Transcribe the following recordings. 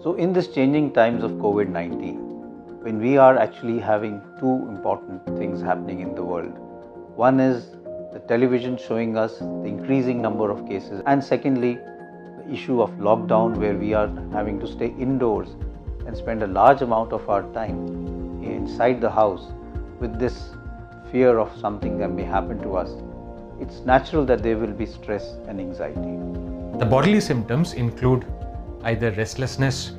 So in this changing times of COVID-19, when we are actually having two important things happening in the world, one is the television showing us the increasing number of cases, and secondly, the issue of lockdown, where we are having to stay indoors and spend a large amount of our time inside the house with this fear of something that may happen to us. It's natural that there will be stress and anxiety. The bodily symptoms include either restlessness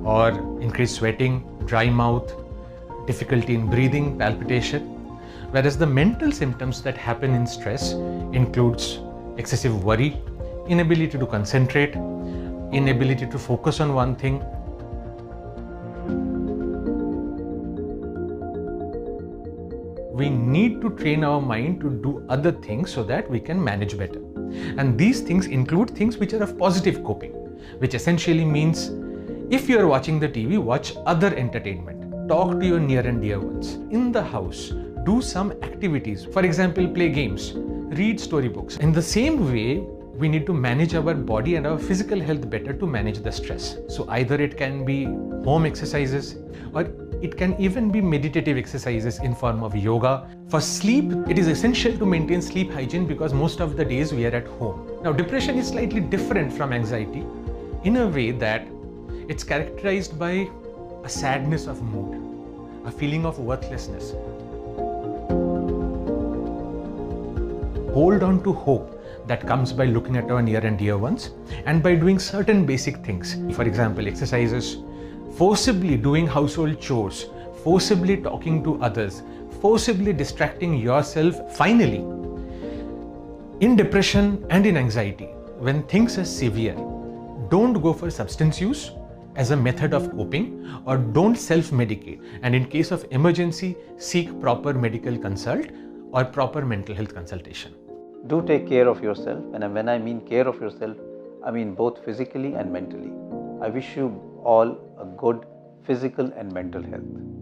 or increased sweating, dry mouth, difficulty in breathing, palpitation. Whereas the mental symptoms that happen in stress includes excessive worry, inability to concentrate, inability to focus on one thing. We need to train our mind to do other things so that we can manage better. And these things include things which are of positive coping, which essentially means if you are watching the TV, watch other entertainment. Talk to your near and dear ones. In the house, do some activities. For example, play games, read storybooks. In the same way, we need to manage our body and our physical health better to manage the stress. So either it can be home exercises, or it can even be meditative exercises in form of yoga. For sleep, it is essential to maintain sleep hygiene because most of the days we are at home. Now, depression is slightly different from anxiety in a way that it's characterized by a sadness of mood, a feeling of worthlessness. Hold on to hope that comes by looking at our near and dear ones and by doing certain basic things. For example, exercises, forcibly doing household chores, forcibly talking to others, forcibly distracting yourself. Finally, in depression and in anxiety, when things are severe, don't go for substance use as a method of coping, or don't self-medicate, and in case of emergency, seek proper medical consult or proper mental health consultation. Do take care of yourself, and when I mean care of yourself, I mean both physically and mentally. I wish you all a good physical and mental health.